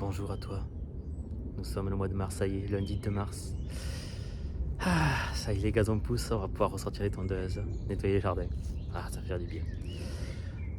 bonjour à toi. Nous sommes le mois de mars, ça y est, lundi de mars. Ça y est, les gazons poussent, on va pouvoir ressortir les tondeuses, nettoyer les jardins. Ça fait du bien.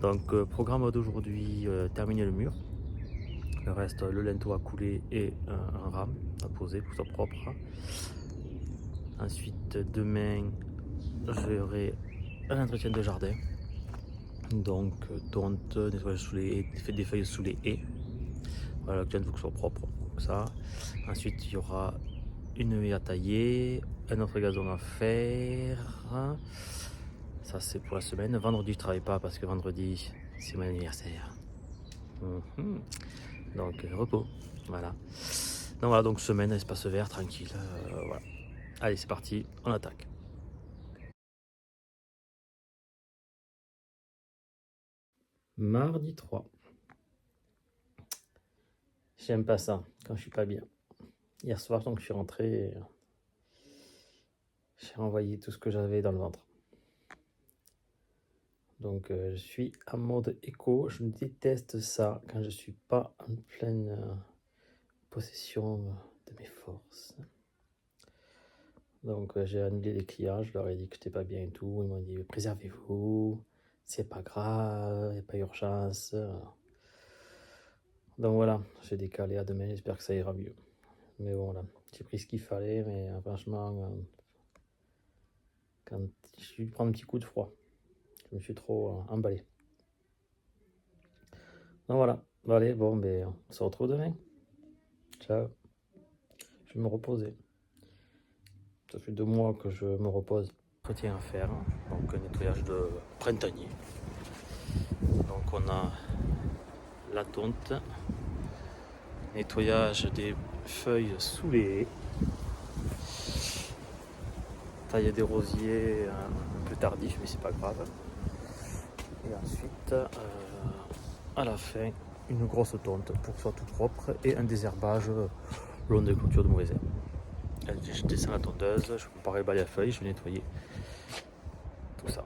Donc, programme d'aujourd'hui, terminer le mur. Le reste, le linteau à couler et un ram à poser pour que ce soit propre. Ensuite, demain, j'aurai un entretien de jardin. Donc, tonte, nettoyage sous les haies, des feuilles sous les haies. Voilà, que ce soit propre, comme ça. Ensuite, il y aura une haie à tailler, un autre gazon à faire. Ça, c'est pour la semaine. Vendredi, je travaille pas parce que vendredi, c'est mon anniversaire. Donc, repos. Voilà. Donc, voilà, donc semaine, espace vert, tranquille. Voilà. Allez, c'est parti, on attaque. Mardi 3. J'aime pas ça quand je suis pas bien. Hier soir, donc je suis rentré, j'ai renvoyé tout ce que j'avais dans le ventre. Donc je suis en mode écho. Je déteste ça quand je suis pas en pleine possession de mes forces. Donc j'ai annulé les clients, je leur ai dit que j'étais pas bien et tout. Ils m'ont dit préservez-vous, c'est pas grave, il n'y a pas urgence. Donc voilà, j'ai décalé à demain, j'espère que ça ira mieux. Mais bon, voilà, j'ai pris ce qu'il fallait, mais franchement, quand j'ai dû prendre un petit coup de froid, je me suis trop emballé. Donc voilà, bon, allez, bon, ben, on se retrouve demain. Ciao, je vais me reposer. Ça fait 2 mois que je me repose. Entretien à faire, donc un nettoyage de printanier. Donc on a la tonte, nettoyage des feuilles sous les haies, taille des rosiers un peu tardif mais c'est pas grave. Et ensuite à la fin une grosse tonte pour que ce soit tout propre et un désherbage le long des clôtures de mauvaises herbes. Je descends la tondeuse, je prépare les balais à feuilles, je vais nettoyer tout ça.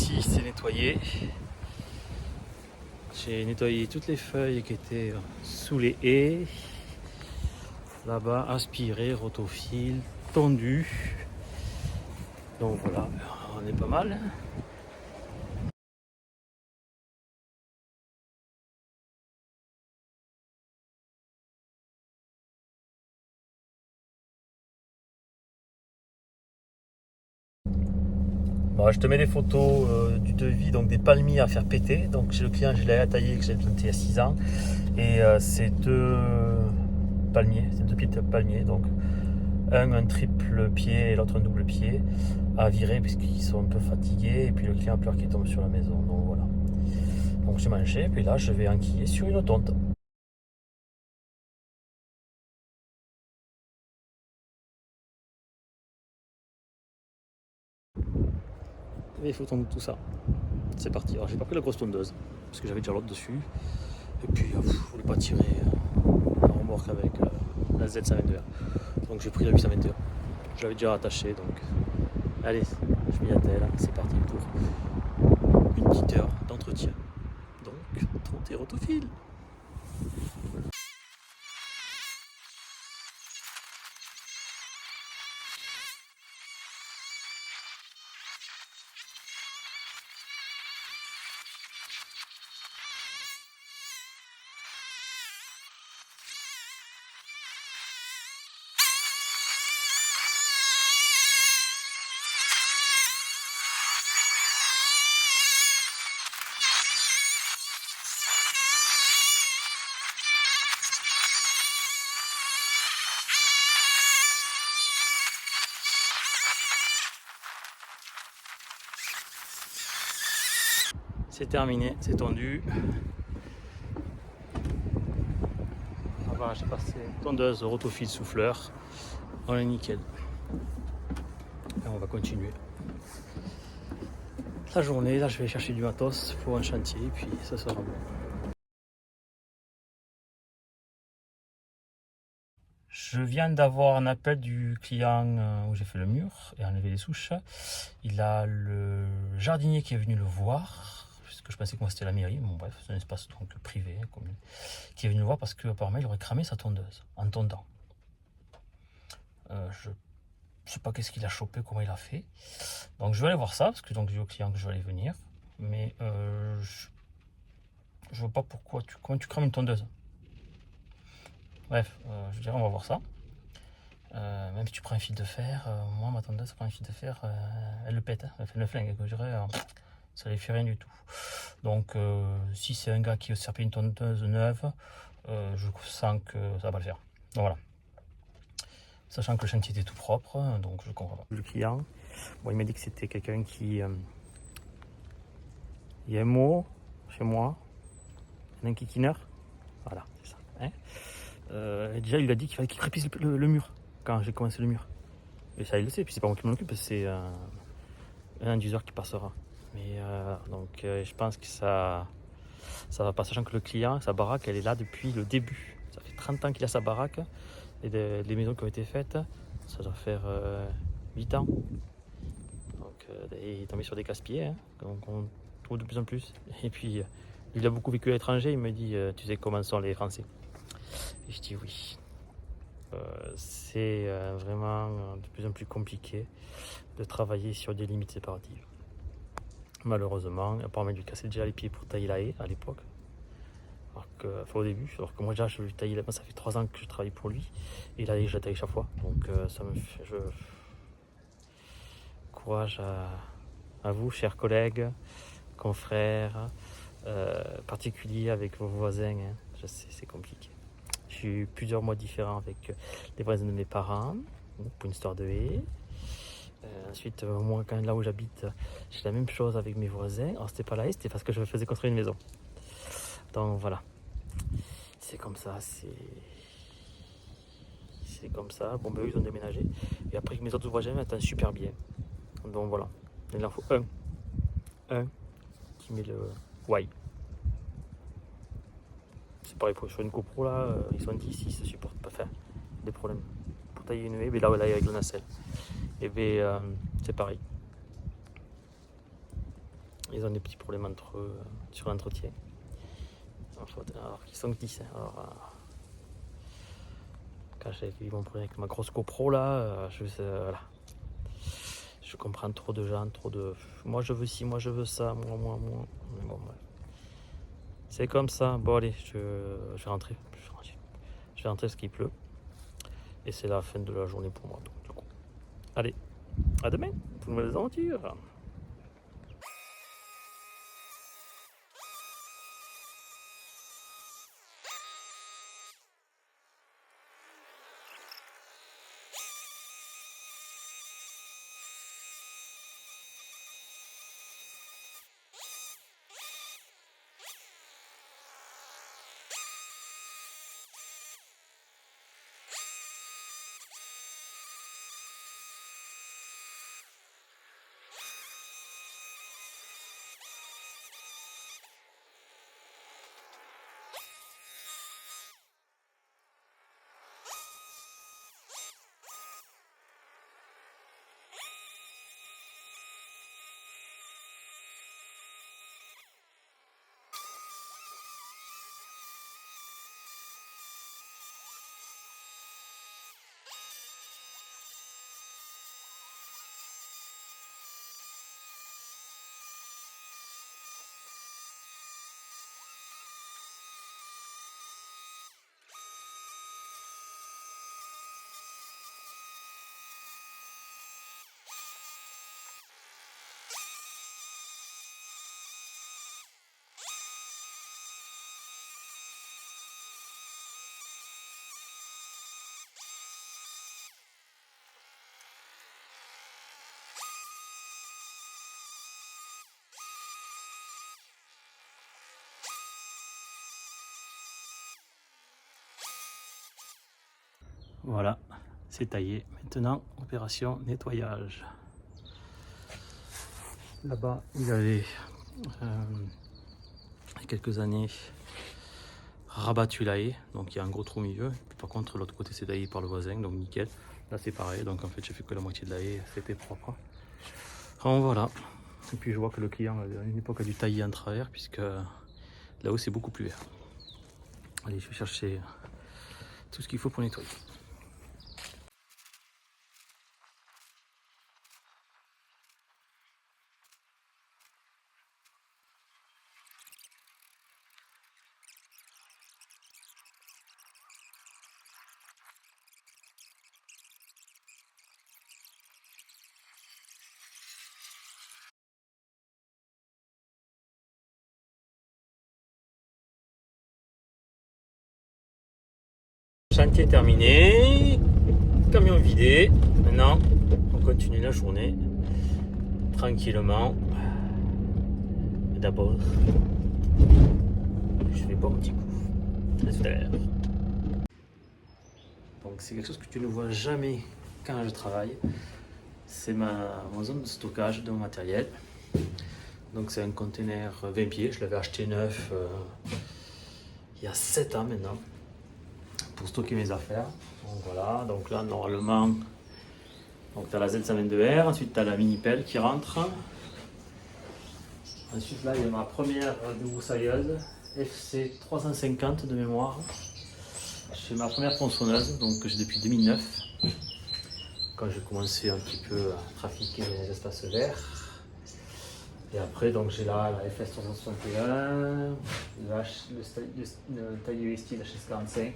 ici, c'est nettoyé. J'ai nettoyé toutes les feuilles qui étaient sous les haies. Là-bas, aspiré, rotophile, tondu. Donc voilà, on est pas mal. Bon, je te mets des photos du devis, donc des palmiers à faire péter. Donc chez le client, je l'ai attaillé, que j'ai planté il y a 6 ans. Et c'est deux palmiers, c'est deux pieds de palmiers. Donc un triple pied et l'autre un double pied à virer puisqu'ils sont un peu fatigués. Et puis le client a peur qu'il tombe sur la maison. Donc voilà. Donc j'ai mangé, puis là je vais enquiller sur une tonte. Et il faut tondre tout ça. C'est parti. Alors j'ai pas pris la grosse tondeuse parce que j'avais déjà l'autre dessus. Et puis je voulais pas tirer la remorque avec la Z122. Donc j'ai pris la 821. Je l'avais déjà attaché, donc allez, je m'y attelle. C'est parti pour une petite heure d'entretien. Donc 30 et rotophile. C'est terminé, c'est tendu. Voilà, j'ai passé tondeuse, rotophile, souffleur. On est nickel. Et on va continuer la journée. Là, je vais chercher du matos pour un chantier, puis ça sera bon. Je viens d'avoir un appel du client où j'ai fait le mur et enlevé les souches. Il a le jardinier qui est venu le voir, puisque je pensais que c'était la mairie. Bon bref, c'est un espace donc privé, qui est venu le voir parce qu'apparemment il aurait cramé sa tondeuse en tondant. Je sais pas qu'est-ce qu'il a chopé, comment il a fait. Donc je vais aller voir ça, parce que donc, je dis au client que je vais aller venir. Mais je vois pas pourquoi comment tu crames une tondeuse. Bref, je dirais on va voir ça. Même si tu prends un fil de fer, moi ma tondeuse prend un fil de fer, elle le pète, elle fait le flingue, je dirais, ça ne fait rien du tout. Donc si c'est un gars qui veut se faire une tondeuse neuve, je sens que ça va pas le faire. Donc voilà. Sachant que le chantier était tout propre, donc je comprends pas. Le client, bon, il m'a dit que c'était quelqu'un qui... il y a un mot chez moi, un kikineur, voilà, c'est ça. Hein, déjà, il lui a dit qu'il fallait qu'il crépisse le mur quand j'ai commencé le mur. Et ça, il le sait, puis c'est pas moi qui m'en occupe, c'est un inducteur qui passera. Mais donc, je pense que ça va pas, sachant que le client, sa baraque, elle est là depuis le début. Ça fait 30 ans qu'il a sa baraque, et les maisons qui ont été faites, ça doit faire 8 ans. Donc, il est tombé sur des casse-pieds, hein, donc on trouve de plus en plus. Et puis, il a beaucoup vécu à l'étranger, il me dit, tu sais comment sont les Français. Et je dis oui. C'est vraiment de plus en plus compliqué de travailler sur des limites séparatives. Malheureusement, apparemment, il lui cassait déjà les pieds pour tailler la haie à l'époque. Au début, alors que moi déjà je lui taille la main, ça fait 3 ans que je travaille pour lui. Et là je la taille chaque fois. Donc ça me fait. Courage à vous, chers collègues, confrères, particuliers avec vos voisins. Hein. Je sais, c'est compliqué. J'ai eu plusieurs mois différents avec les voisins de mes parents, pour une histoire de haie. Ensuite, moi, quand là où j'habite, j'ai la même chose avec mes voisins. Alors, c'était pas la haie, c'était parce que je faisais construire une maison. Donc voilà. C'est comme ça, c'est comme ça. Bon, ben eux, ils ont déménagé. Et après, mes autres voisins m'attendent super bien. Donc voilà. Il en faut un qui met le why. C'est pareil pour sur une copro là, ils sont 10, ils se supportent pas, enfin, des problèmes. Pour tailler une haie, mais là avec le nacelle. Et bien c'est pareil. ils ont des petits problèmes entre eux sur l'entretien. Alors qu'ils sont petits. Alors, quand j'ai vu mon projet avec ma grosse GoPro là, voilà. Je comprends trop de gens, trop de. Moi je veux ci, moi je veux ça, moi. Mais bon, bref. C'est comme ça. Bon, allez, je vais rentrer. Je vais rentrer parce qu'il pleut. Et c'est la fin de la journée pour moi. Donc, du coup. Allez, à demain pour de nouvelles aventures. Voilà, c'est taillé. Maintenant, opération nettoyage. Là-bas, il y avait il y a quelques années rabattu la haie, donc il y a un gros trou au milieu. Puis par contre, l'autre côté, c'est taillé par le voisin, donc nickel. Là, c'est pareil, donc en fait, j'ai fait que la moitié de la haie, c'était propre. Donc voilà. Et puis je vois que le client, à une époque, a dû tailler en travers, puisque là-haut, c'est beaucoup plus vert. Allez, je vais chercher tout ce qu'il faut pour nettoyer. Chantier terminé, camion vidé. Maintenant, on continue la journée tranquillement. Et d'abord, je vais boire un petit coup. À tout à l'heure. Donc, c'est quelque chose que tu ne vois jamais quand je travaille. C'est ma zone de stockage de mon matériel. Donc, c'est un conteneur 20 pieds. Je l'avais acheté neuf il y a 7 ans maintenant, pour stocker mes affaires. Donc voilà, donc là normalement, tu as la Z122R, ensuite tu as la mini pelle qui rentre. Ensuite là il y a ma première débroussailleuse FC 350 de mémoire. C'est ma première tronçonneuse, donc que j'ai depuis 2009, quand j'ai commencé un petit peu à trafiquer les espaces verts. Et après donc j'ai là la FS 361, le taille style HS45.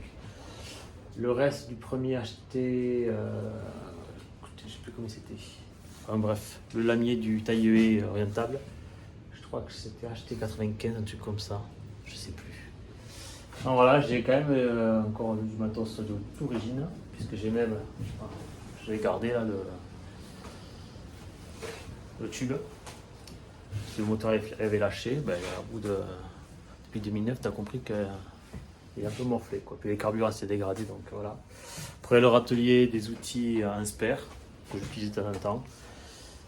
Le reste du premier acheté, je ne sais plus comment c'était. Enfin bref, le lamier du taille orientable. Je crois que c'était acheté 95, un truc comme ça. Je sais plus. Donc voilà, j'ai quand même encore du matos d'origine, puisque j'ai même, je vais garder là le tube. Si le moteur avait lâché, ben, au bout de, depuis 2009, tu as compris que il est un peu morflé, quoi. Puis les carburants s'est dégradé, donc voilà. Après le râtelier, des outils en spare que j'utilise de temps en temps,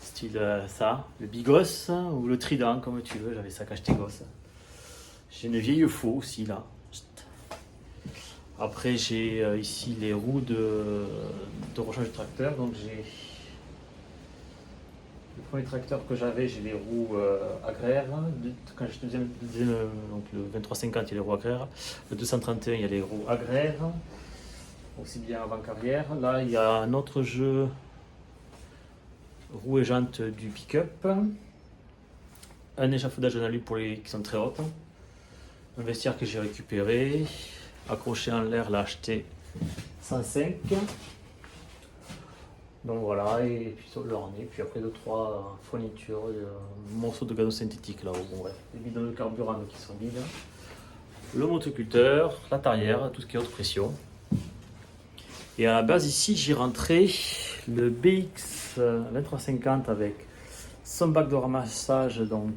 style ça, le Bigos ou le Trident, comme tu veux. J'avais ça quand j'étais gosse. J'ai une vieille faux aussi là. Après j'ai ici les roues de rechange de tracteur, donc j'ai Le premier tracteur que j'avais, j'ai les roues agraires. Quand j'étais donc le 2350, il y a les roues agraires. Le 231, il y a les roues agraires, aussi bien avant qu'arrière. Là, il y a un autre jeu, roues et jantes du pick-up. Un échafaudage en alu pour les qui sont très hautes. Un vestiaire que j'ai récupéré. Accroché en l'air, l'a acheté 105. Donc voilà, et puis le harnais, puis après 2-3 fournitures, morceaux de gazon synthétique là-haut, bon bref, les bidons de carburant qui sont vides, le motoculteur, la tarière, tout ce qui est haute pression. Et à la base ici j'ai rentré le BX 2350 avec son bac de ramassage donc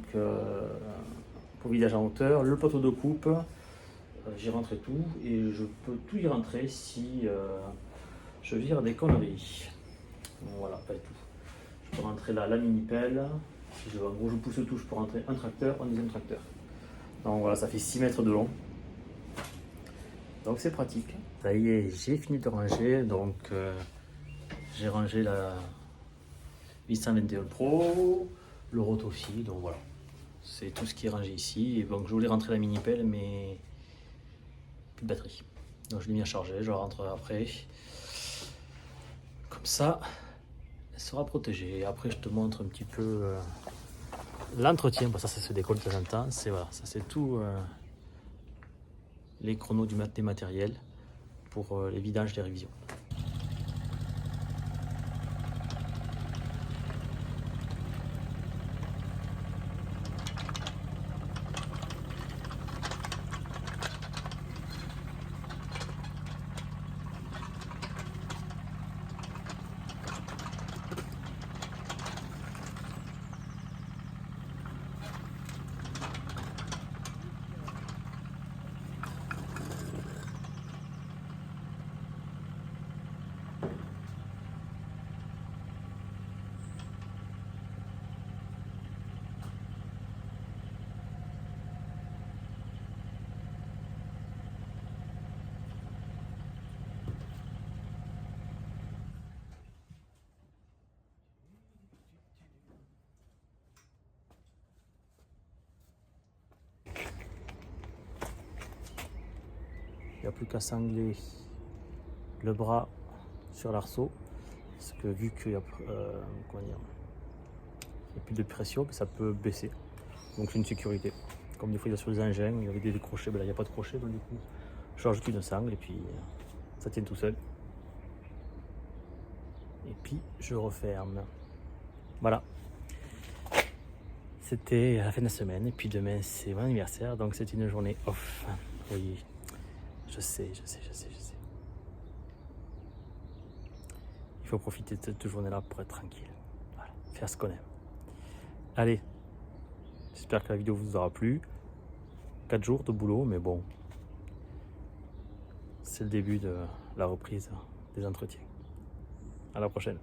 pour vidage en hauteur, le plateau de coupe, j'y rentré tout et je peux tout y rentrer si je vire des conneries. Donc voilà, pas du tout. Je peux rentrer là la mini pelle. Si en gros je pousse tout, je peux rentrer un tracteur, un deuxième tracteur. Donc voilà, ça fait 6 mètres de long. Donc c'est pratique. Ça y est, j'ai fini de ranger. Donc j'ai rangé la 821 Pro, le Rotofi. Donc voilà, c'est tout ce qui est rangé ici. Et donc je voulais rentrer la mini pelle, mais plus de batterie. Donc je l'ai mis à charger, je la rentre après. Comme ça, elle sera protégée. Et après, je te montre un petit peu l'entretien. Bon, ça se décolle de temps en temps. C'est voilà, ça c'est tout les chronos des matériels pour les vidanges des révisions. Il n'y a plus qu'à sangler le bras sur l'arceau, parce que vu qu'il n'y a, plus de pression, ça peut baisser. Donc c'est une sécurité. Comme des fois il y a sur les engins, il y avait des crochets, ben là il n'y a pas de crochet, donc du coup je rajoute une sangle et puis ça tient tout seul. Et puis je referme. Voilà. C'était à la fin de la semaine et puis demain c'est mon anniversaire, donc c'est une journée off. Oui, je sais. Il faut profiter de cette journée-là pour être tranquille. Voilà, faire ce qu'on aime. Allez, j'espère que la vidéo vous aura plu. 4 jours de boulot, mais bon, c'est le début de la reprise des entretiens. À la prochaine.